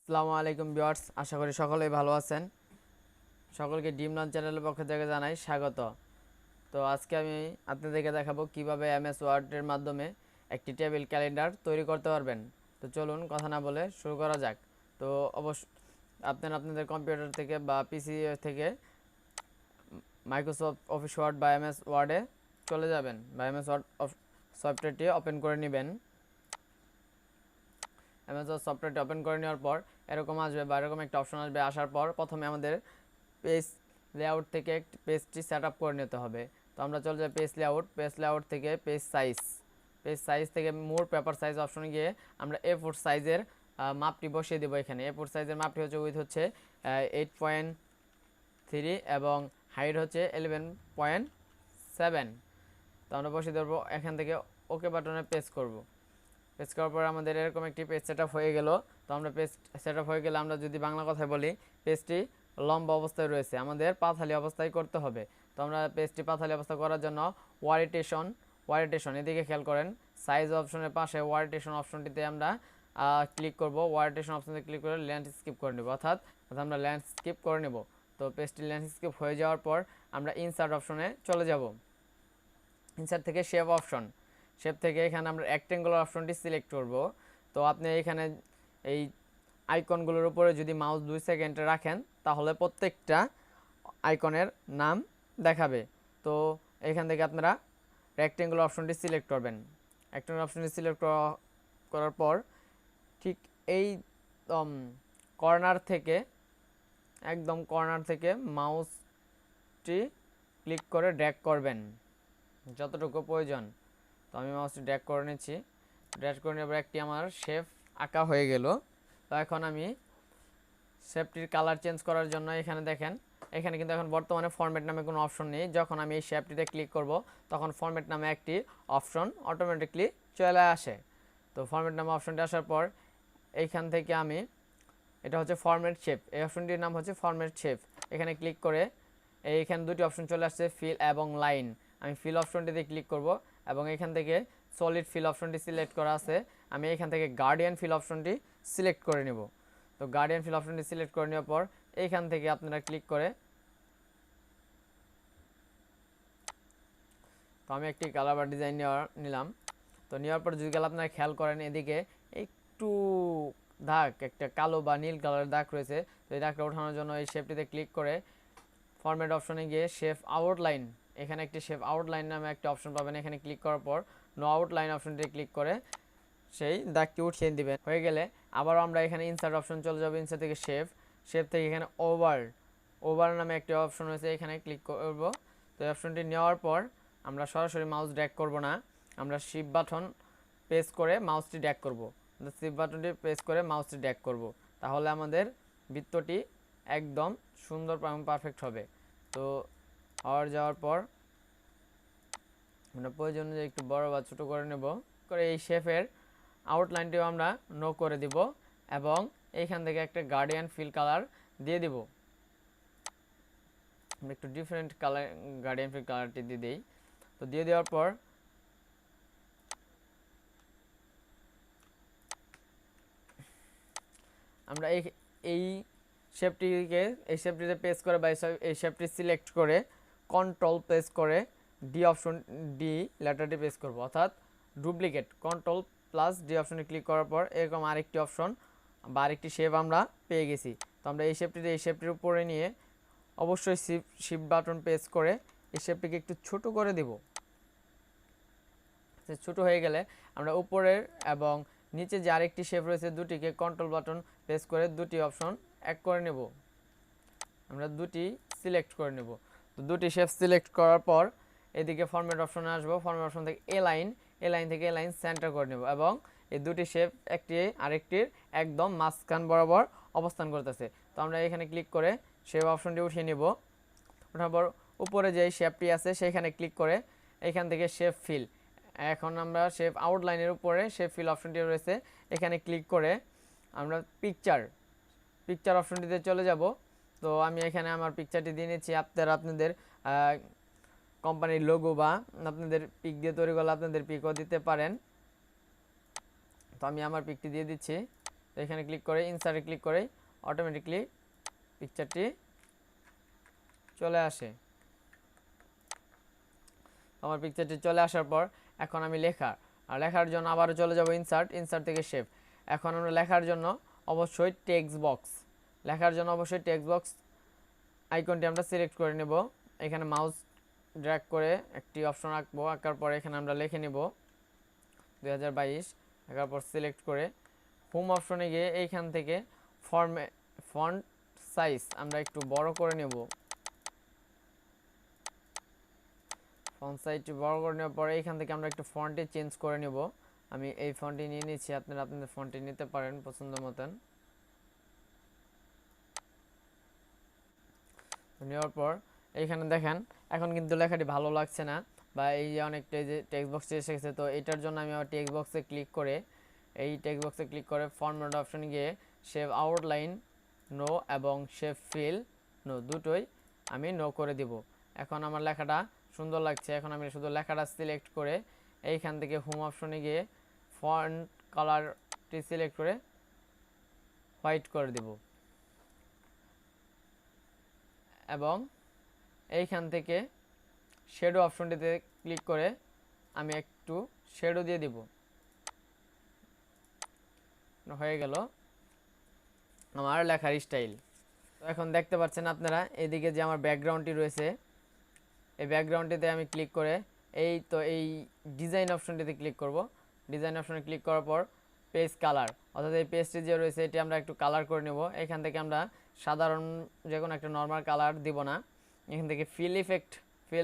আসসালামু আলাইকুম ভিউয়ার্স, আশা করি সকলেই ভালো আছেন। সকলকে ডিম লঞ্চ চ্যানেলের পক্ষ থেকে জানাই স্বাগত। তো আজকে আমি আপনাদেরকে দেখাবো কিভাবে এমএস ওয়ার্ডের মাধ্যমে একটি টেবিল ক্যালেন্ডার তৈরি করতে পারবেন। তো চলুন কথা না বলে শুরু করা যাক। তো অবশ্য আপনাদের কম্পিউটার থেকে বা পিসি থেকে মাইক্রোসফট অফিস ওয়ার্ড বা এমএস ওয়ার্ডে চলে যাবেন বা এমএস ওয়ার্ড সফটওয়্যারটি ওপেন করে নেবেন। অ্যামাজন সফটওয়্যারটি ওপেন করে নেওয়ার পর এরকম আসবে বা এরকম একটা অপশন আসবে। আসার পর প্রথমে আমাদের পেজ লেআউট থেকে পেজটি সেট আপ করে নিতে হবে। তো আমরা চলে যাই পেজ লেআউট থেকে পেজ সাইজ থেকে মোর পেপার সাইজ অপশনে গিয়ে আমরা A4 সাইজের মাপটি বসিয়ে দেবো। এখানে A4 সাইজের মাপটি হচ্ছে উইথ হচ্ছে 8.3 এবং হাইট হচ্ছে 11.7। তো আমরা বসিয়ে দেবো। এখান থেকে ওকে বাটনে প্রেস করব। পেজ করার পর আমাদের এরকম একটি পেজ সেটআপ হয়ে গেল। তো আমরা পেজ সেটআপ হয়ে গেলে আমরা যদি বাংলা কথায় বলি, পেজটি লম্বা অবস্থায় রয়েছে, আমাদের পাথালি অবস্থায় করতে হবে। তো আমরা পেজটি পাথালি অবস্থা করার জন্য ওয়ারিটেশন এদিকে খেয়াল করেন। সাইজ অপশনের পাশে ওয়ারিটেশন অপশনটিতে আমরা ক্লিক করব। ওয়ারিটেশন অপশনে ক্লিক করে ল্যান্ডস্কেপ করে নেব, অর্থাৎ আমরা ল্যান্ডস্কেপ করে নেব। তো পেজটি ল্যান্ডস্কেপ হয়ে যাওয়ার পর আমরা ইনসার্ট অপশনে চলে যাব। ইনসার্ট থেকে শেপ থেকে এখানে আমরা রেক্ট্যাঙ্গুলার অপশনটি সিলেক্ট করব। তো আপনি এখানে এই আইকনগুলোর উপরে যদি মাউস 2 সেকেন্ড রাখেন তাহলে প্রত্যেকটা আইকনের নাম দেখাবে। তো এখান থেকে আপনারা রেক্ট্যাঙ্গুলার অপশনটি সিলেক্ট করবেন। রেক্ট্যাঙ্গুলার অপশনটি সিলেক্ট করার পর ঠিক এই কর্নার থেকে একদম কর্নার থেকে মাউসটি ক্লিক করে ড্র্যাগ করবেন যতটুকু প্রয়োজন। তো আমি মাউসটি ড্র্যাগ করে নিচ্ছি। ড্র্যাগ করে নেবার একটি আমার শেপ আঁকা হয়ে গেল। তো এখন আমি শেপটির কালার চেঞ্জ করার জন্য এখানে দেখেন, এখানে কিন্তু এখন বর্তমানে ফরম্যাট নামে কোনো অপশন নেই। যখন আমি এই শেপটিতে ক্লিক করব তখন ফরম্যাট নামে একটি অপশন অটোমেটিকলি চলে আসে। তো ফরম্যাট নামে অপশনটি আসার পর এইখান থেকে আমি, এটা হচ্ছে ফরম্যাট শেপ, এই অপশনটির নাম হচ্ছে ফরম্যাট শেপ। এখানে ক্লিক করে এইখানে দুটি অপশন চলে আসছে, ফিল এবং লাইন। আমি ফিল অপশনটিতে ক্লিক করব এবং এখান থেকে সলিড ফিল অপশনটি সিলেক্ট করা আছে, আমি এখান থেকে গার্ডিয়ান ফিল অপশনটি সিলেক্ট করে নেব। তো গার্ডিয়ান ফিল অপশনটি সিলেক্ট করে নেওয়ার পর এইখান থেকে আপনারা ক্লিক করে, তো আমি একটি কালার বা ডিজাইন নিলাম। তো নেওয়ার পর যদি আপনারা খেয়াল করেন এদিকে একটু দাগ, একটা কালো বা নীল কালারের দাগ রয়েছে। তো এই দাগটা ওঠানোর জন্য এই শেপটিতে ক্লিক করে ফরম্যাট অপশনে গিয়ে শেপ আউটলাইন, এখানে একটি শেপ আউটলাইন নামে একটা অপশন পাবেন। এখানে ক্লিক করার পর নো আউটলাইন অপশনটি ক্লিক করে সেই দাগটি উঠিয়ে দিবেন। হয়ে গেলে আবারও আমরা এখানে ইনসার্ট অপশন চলে যাব। ইনসার্ট থেকে শেপ থেকে এখানে ওভার নামে একটি অপশন রয়েছে, এখানে ক্লিক করব। তো এই অপশনটি নেওয়ার পর আমরা সরাসরি মাউস ড্র্যাগ করব না, আমরা শিফট বাটন প্রেস করে মাউসটি ড্র্যাগ করব। শিফট বাটনটি প্রেস করে মাউসটি ড্র্যাগ করব, তাহলে আমাদের বৃত্তটি একদম সুন্দর এবং পারফেক্ট হবে। তো যাওয়ার পর আমরা প্রয়োজন অনুযায়ী একটু বড় বা ছোটো করে নেব। করে এই শেপের আউটলাইনটিও আমরা নো করে দিব এবং এইখান থেকে একটা গার্ডিয়ান ফিল কালার দিয়ে দিব। আমরা একটু ডিফারেন্ট কালার গার্ডিয়ান ফিল কালারটি দিয়ে দিই। তো দিয়ে দেওয়ার পর আমরা এই শেপটিতে প্রেস করে বা এই শেপটি সিলেক্ট করে কন্ট্রোল প্রেস করে ডি লেটারটি প্রেস করব, অর্থাৎ ডুপ্লিকেট। কন্ট্রোল প্লাস ডি অপশনে ক্লিক করার পর এরকম আরেকটি অপশন বা আরেকটি শেপ আমরা পেয়ে গেছি। তো আমরা এই শেপটির উপরে নিয়ে অবশ্যই শিফট বাটন প্রেস করে এই শেপটিকে একটু ছোট করে দেব। ছোট হয়ে গেলে আমরা উপরের এবং নিচে যে আরেকটি শেপ রয়েছে দুটিকে কন্ট্রোল বাটন প্রেস করে দুটি অপশন এক করে নেব, আমরা দুটি সিলেক্ট করে নেব। তো দুটি শেপ সিলেক্ট করার পর এদিকে ফরম্যাট অপশনে আসব। ফরম্যাট অপশন থেকে এ লাইন থেকে এ লাইন সেন্টার করে নেব এবং এই দুটি শেপ একটি আরেকটির একদম মাঝখান বরাবর অবস্থান করতেছে। তো আমরা এখানে ক্লিক করে শেপ অপশনটি উঠিয়ে নেব। ওঠার পর উপরে যে শেপটি আছে সেখানে ক্লিক করে এখান থেকে শেপ ফিল, এখন আমরা শেপ আউটলাইনের উপরে শেপ ফিল অপশনটি রয়েছে, এখানে ক্লিক করে আমরা পিকচার অপশনটিতে চলে যাব। তো আমি এখানে আমার পিকচারটি দিয়ে নিচ্ছি। আপনাদের কোম্পানির লোগো বা আপনাদের পিক দিয়ে তৈরি করলে আপনাদের পিকও দিতে পারেন। তো আমি আমার পিকটি দিয়ে দিচ্ছি। তো এখানে ক্লিক করে ইনসার্টে ক্লিক করে অটোমেটিকলি পিকচারটি চলে আসে। আমার পিকচারটি চলে আসার পর এখন আমি লেখার জন্য আবারও চলে যাব ইনসার্ট থেকে শেপ। এখন আমরা লেখার জন্য অবশ্যই টেক্সট বক্স আইকনটি আমরা সিলেক্ট করে নেব। এখানে মাউস ড্র্যাগ করে একটি অপশন আঁকবো, আঁকার পরে এখানে আমরা লিখে নেব 2022। আঁকার পর সিলেক্ট করে হোম অপশনে গিয়ে এইখান থেকে ফন্ট সাইজ আমরা একটু বড় করে নেব। ফন্ট সাইজটি বড় করে নেওয়ার পরে এইখান থেকে আমরা একটু ফন্টে চেঞ্জ করে নেব। আমি এই ফন্টটি নিয়ে নিচ্ছি, আপনারা আপনাদের ফন্টটি নিতে পারেন পছন্দ মতন। নেওয়ার পর এইখানে দেখেন এখন কিন্তু লেখাটি ভালো লাগছে না, বা এই যে অনেকটা যে টেক্সট বক্সে এসে গেছে। তো এটার জন্য আমি আবার টেক্সট বক্সে ক্লিক করে ফরম্যাট অপশনে গিয়ে শেপ আউটলাইন নো এবং শেপ ফিল নো দুটোই আমি নো করে দিব। এখন আমার লেখাটা সুন্দর লাগছে। এখন আমি শুধু লেখাটা সিলেক্ট করে এইখান থেকে হোম অপশনে গিয়ে ফন্ট কালারটি সিলেক্ট করে হোয়াইট করে দেব, এবং এইখান থেকে শ্যাডো অপশনটিতে ক্লিক করে আমি একটু শ্যাডো দিয়ে দিব। হয়ে গেল আমার লেখার স্টাইল। এখন দেখতে পাচ্ছেন আপনারা এদিকে যে আমার ব্যাকগ্রাউন্ডটি রয়েছে, এই ব্যাকগ্রাউন্ডটিতে আমি ক্লিক করে এই ডিজাইন অপশনটিতে ক্লিক করব। ডিজাইন অপশনে ক্লিক করার পর পেজ কালার, অর্থাৎ এই পেজটি যে রয়েছে এটি আমরা একটু কালার করে নেব। এখান থেকে আমরা সাধারণ যে কোনো একটা নর্মাল কালার দিব না, এখান থেকে ফিল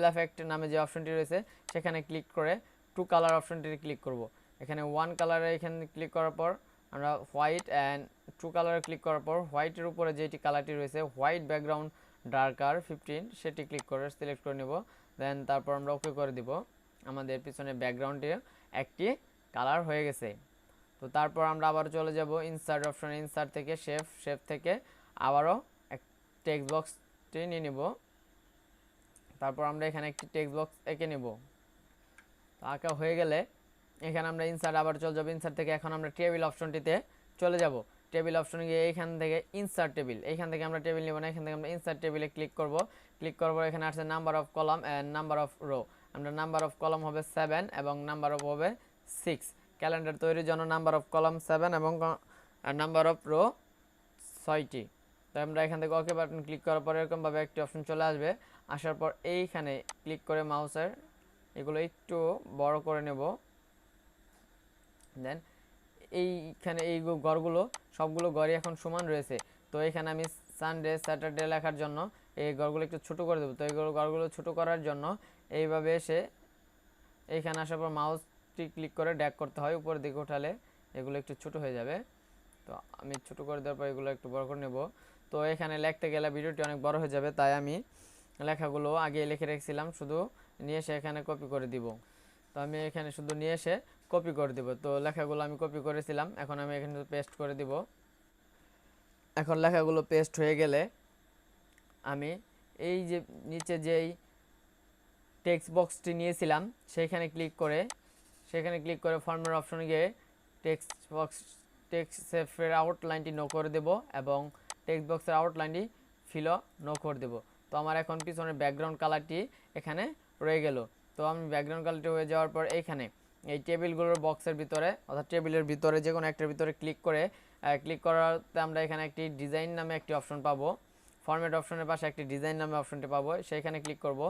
এফেক্ট নামে যে অপশনটি রয়েছে সেখানে ক্লিক করে টু কালার অপশনটিতে ক্লিক করব। এখানে ওয়ান কালারে এখানে ক্লিক করার পর আমরা হোয়াইট অ্যান্ড টু কালারে ক্লিক করার পর হোয়াইটের উপরে যেটি কালারটি রয়েছে হোয়াইট ব্যাকগ্রাউন্ড ডার্কার 15 সেটি ক্লিক করে সিলেক্ট করে নেব। দেন তারপর আমরা ওকে করে দিব। আমাদের পিছনে ব্যাকগ্রাউন্ডে একটি কালার হয়ে গেছে। তো তারপর আমরা আবার চলে যাব ইনসার্ট অপশনে, ইনসার্ট থেকে শেপ থেকে আবারও এক টেক্সট বক্সটি নিয়ে নেব। তারপর আমরা এখানে একটি টেক্সট বক্স এঁকে নেব। তো আঁকা হয়ে গেলে এখানে আমরা ইনসার্ট আবার চলে যাব। ইনসার্ট থেকে এখন আমরা টেবিল অপশনটিতে চলে যাব। টেবিল অপশনে গিয়ে এইখান থেকে ইনসার্ট টেবিল, এইখান থেকে আমরা টেবিল নেব না, এখান থেকে আমরা ইনসার্ট টেবিলে ক্লিক করব। ক্লিক করার পর এখানে আসছে number of column and number of rho. আমরা নাম্বার অফ কলাম হবে 7 এবং নাম্বার অফ হবে 6। ক্যালেন্ডার তৈরির জন্য নাম্বার অফ কলাম 7 এবং নাম্বার অফ রো 6টি। তো আমরা এখান থেকে ওকে বাটন ক্লিক করার পর এরকমভাবে একটি অপশন চলে আসবে। আসার পর এইখানে ক্লিক করে মাউসের এগুলো একটু বড় করে নেব। দেন এইখানে এই ঘরগুলো সবগুলো ঘরই এখন সমান রয়েছে। তো এখানে আমি সানডে স্যাটারডে লেখার জন্য এই ঘরগুলো একটু ছোট করে দেবো। তো এই ঘরগুলো ছোট করার জন্য এইভাবে এসে এইখানে আসার পর মাউসটি ক্লিক করে ড্র্যাগ করতে হয়, উপরের দিকে উঠালে এগুলো একটু ছোট হয়ে যাবে। তো আমি ছোট করে দেওয়ার পর এগুলো একটু বড় করে নেব। তো এখানে লিখতে গেলে ভিডিওটি অনেক বড় হয়ে যাবে, তাই আমি লেখাগুলো আগে লিখে রেখেছিলাম, শুধু নিয়ে এসে এখানে কপি করে দিব। তো আমি এখানে শুধু নিয়ে এসে কপি করে দিব। তো লেখাগুলো আমি কপি করেছিলাম, এখন আমি এখানে পেস্ট করে দিব। এখন লেখাগুলো পেস্ট হয়ে গেলে আমি এই যে নিচে যেই টেক্সট বক্সটি নিয়েছিলাম সেখানে ক্লিক করে ফরম্যাট অপশনে গিয়ে টেক্সটের আউটলাইনটি নো করে দেব এবং টেক্সট বক্সের আউটলাইনটি ফিলও নো করে দেব। তো আমার এখন পিছনের ব্যাকগ্রাউন্ড কালারটি এখানে রয়ে গেল। তো আমি ব্যাকগ্রাউন্ড কালারটি হয়ে যাওয়ার পর এইখানে এই টেবিলগুলোর বক্সের ভিতরে অর্থাৎ টেবিলের ভিতরে যে কোনো একটার ভিতরে ক্লিক করাতে আমরা এখানে একটি ডিজাইন নামে একটি অপশন পাবো। ফরম্যাট অপশনের পাশে একটি ডিজাইন নামে অপশনটি পাবো, সেইখানে ক্লিক করব।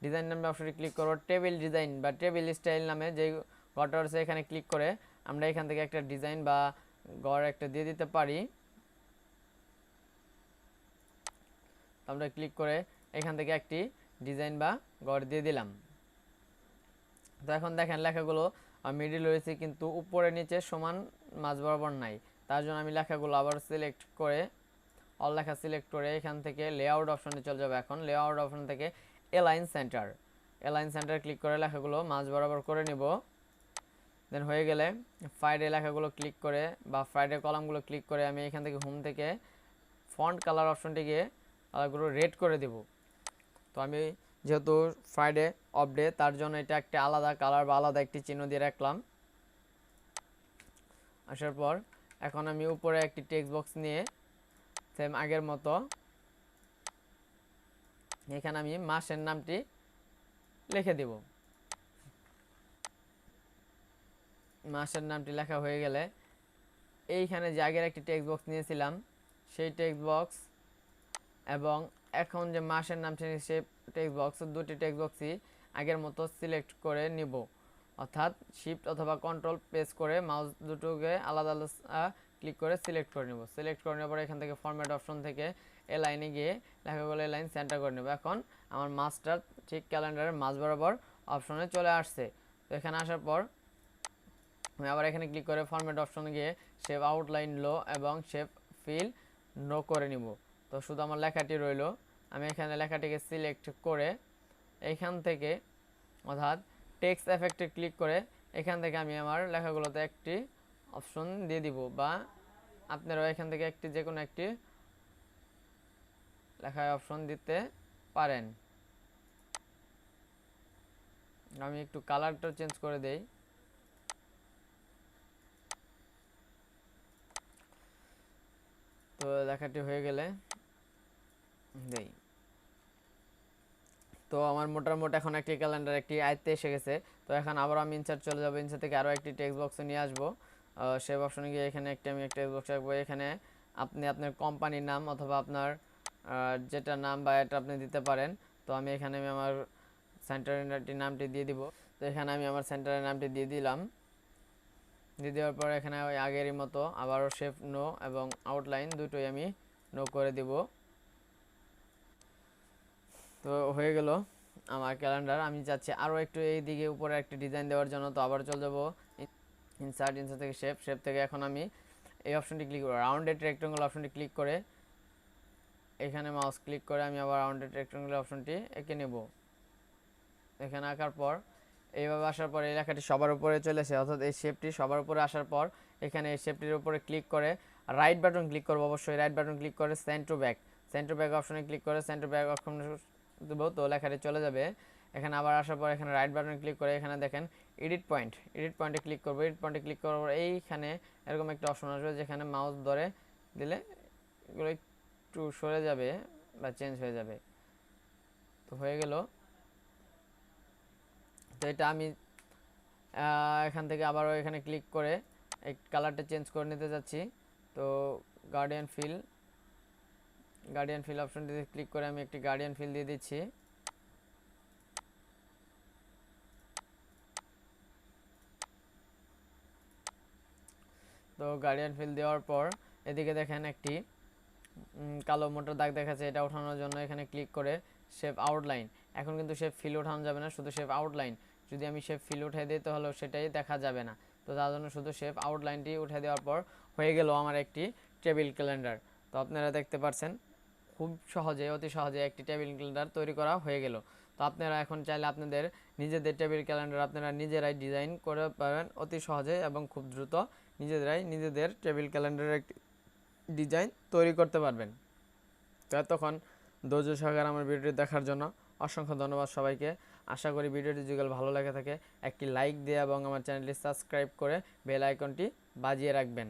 ডিজাইন নামে অপশনটি ক্লিক করব, টেবিল ডিজাইন বা টেবিল স্টাইল নামে যে ঘরটা রয়েছে এখানে ক্লিক করে আমরা এখান থেকে একটা ডিজাইন বা ঘর একটা দিয়ে দিতে পারি। আমরা ক্লিক করে এখান থেকে একটি ডিজাইন বা ঘর দিয়ে দিলাম। তো এখন দেখেন লেখাগুলো মিডিল রয়েছে কিন্তু উপরে নিচে সমান মাঝ বরাবর নাই। তার জন্য আমি লেখাগুলো আবার সিলেক্ট করে অল লেখা সিলেক্ট করে এখান থেকে লেআউট অপশনে চলে যাবে। এখন লেআউট অপশন থেকে এলাইন সেন্টার ক্লিক করে লেখাগুলো মাঝ বরাবর করে নিব। দেন হয়ে গেলে ফ্রাইডে লেখাগুলো ক্লিক করে বা ফ্রাইডে কলামগুলো ক্লিক করে আমি এখান থেকে হোম থেকে ফন্ট কালার অপশনটিকে কালারগুলো রেড করে দেব। তো আমি যেহেতু ফ্রাইডে অফ ডে তার জন্য এটা একটা আলাদা কালার বা আলাদা একটি চিহ্ন দিয়ে রাখলাম। আসার পর এখন আমি উপরে একটি টেক্সট বক্স নিয়ে সেম আগের মতো এখানে আমি মাসের নামটি লিখে দিব। মাসের নামটি লেখা হয়ে গেলে এইখানে যে আগের একটি টেক্সট বক্স নিয়েছিলাম সেই টেক্সট বক্স এবং এখন যে মাসের নামটি সেই টেক্সট বক্স, দুটি টেক্সট বক্সই আগের মতো সিলেক্ট করে নিব, অর্থাৎ শিফট অথবা কন্ট্রোল প্রেস করে মাউস দুটোকে আলাদা আলাদা ক্লিক করে সিলেক্ট করে নেব। সিলেক্ট করে নেওয়ার পরে এখান থেকে ফরম্যাট অপশন থেকে এ লাইনে গিয়ে লেখাগুলো এ লাইন সেন্টার করে নেব। এখন আমার মাসটা ঠিক ক্যালেন্ডারের মাঝ বরাবর অপশনে চলে আসছে। তো এখানে আসার পর আমি আবার এখানে ক্লিক করে ফরম্যাট অপশনে গিয়ে শেপ আউটলাইন লো এবং শেপ ফিল নো করে নিব। তো শুধু আমার লেখাটি রইল। আমি এখানে লেখাটিকে সিলেক্ট করে এইখান থেকে অর্থাৎ টেক্সট এফেক্টে ক্লিক করে এখান থেকে আমি আমার লেখাগুলোতে একটি অপশন দিয়ে দিব, বা আপনারাও এখান থেকে একটি যে কোনো একটি লেখায় অপশন দিতে পারেন। আমি একটু কালারটা চেঞ্জ করে দেই। তো লেখাটি হয়ে গেলে দেই। তো আমার মোটামুটি এখন একটি ক্যালেন্ডার একটি আয়ত্তে এসে গেছে। তো এখন আবার আমি ইনসার্ট চলে যাবো, ইনসার্ট থেকে আরও একটি টেক্সট বক্সে নিয়ে আসবো। সেভ অপশনে গিয়ে এখানে আমি একটা টেক্সট বক্স রাখবো। এখানে আপনি আপনার কোম্পানির নাম অথবা আপনার যেটা নাম বা এটা আপনি দিতে পারেন। তো আমি এখানে আমার সেন্টারের নামটি দিয়ে দিব। তো এখানে আমি আমার সেন্টারের নামটি দিয়ে দিলাম। দিয়ে দেওয়ার পর এখানে ওই আগেরই মতো আবারও শেপ নো এবং আউটলাইন দুটোই আমি নো করে দিব। তো হয়ে গেল আমার ক্যালেন্ডার। আমি চাচ্ছি আরও একটু এই দিকে উপরে একটি ডিজাইন দেওয়ার জন্য। তো আবার চলে যাব ইনসার্ট, ইনসার্ট থেকে শেপ, শেপ থেকে এখন আমি এই অপশনটি ক্লিক করব, রাউন্ডেড রেক্টেঙ্গল অপশনটি ক্লিক করে এখানে মাউস ক্লিক করে আমি আবার রাউন্ডেড রেক্টেঙ্গল অপশনটি এঁকে নেব। এখানে আঁকার পর এইভাবে আসার পর এই লেখাটি সবার উপরে চলে আসে, অর্থাৎ এই শেপটি সবার উপরে আসার পর এখানে এই শেপটির উপরে ক্লিক করে রাইট বাটন ক্লিক করব। অবশ্যই রাইট বাটন ক্লিক করে send to back, send to back অপশনে ক্লিক করে সেন্ড টু ব্যাক অপশন দেব। তো লেখাটি চলে যাবে। এখানে আবার আসার পর এখানে রাইট বাটন ক্লিক করে এখানে দেখেন এডিট পয়েন্ট, এডিট পয়েন্টে ক্লিক করব। এডিট পয়েন্টে ক্লিক করার পর এইখানে এরকম একটা অপশন আসবে যেখানে মাউস ধরে দিলে এগুলো একটু সরে যাবে বা চেঞ্জ হয়ে যাবে। তো হয়ে গেল। তো এটা আমি এখান থেকে আবারও এখানে ক্লিক করে এই কালারটা চেঞ্জ করে নিতে যাচ্ছি। তো গার্ডিয়ান ফিল, গার্ডিয়ান ফিল অপশনটিতে ক্লিক করে আমি একটি গার্ডিয়ান ফিল দিয়ে দিচ্ছি। তো গার্ডিয়ান ফিল দেওয়ার পর এদিকে দেখেন একটি কালো মোটা দাগ দেখাচ্ছে, এটা ওঠানোর জন্য এখানে ক্লিক করে শেপ আউটলাইন। এখন কিন্তু শেপ ফিল ওঠানো যাবে না, শুধু শেপ আউটলাইন। যদি আমি শেপ ফিল উঠে দিই তাহলে সেটাই দেখা যাবে না। তো তার জন্য শুধু শেপ আউটলাইনটি উঠে দেওয়ার পর হয়ে গেল আমার একটি টেবিল ক্যালেন্ডার। তো আপনারা দেখতে পাচ্ছেন খুব সহজে, অতি সহজে একটি টেবিল ক্যালেন্ডার তৈরি করা হয়ে গেল। তো আপনারা এখন চাইলে আপনাদের নিজেদের টেবিল ক্যালেন্ডার আপনারা নিজেরাই ডিজাইন করে পারেন অতি সহজে এবং খুব দ্রুত নিজেরাই নিজেদের টেবিল ক্যালেন্ডারের একটি ডিজাইন তৈরি করতে পারবেন। তো এতক্ষণ ধৈর্য সহকারে আমার ভিডিওটি দেখার জন্য অসংখ্য ধন্যবাদ সবাইকে। আশা করি ভিডিওটি যদি ভালো লেগে থাকে একটি লাইক দিয়ে এবং আমার চ্যানেলটি সাবস্ক্রাইব করে বেল আইকনটি বাজিয়ে রাখবেন।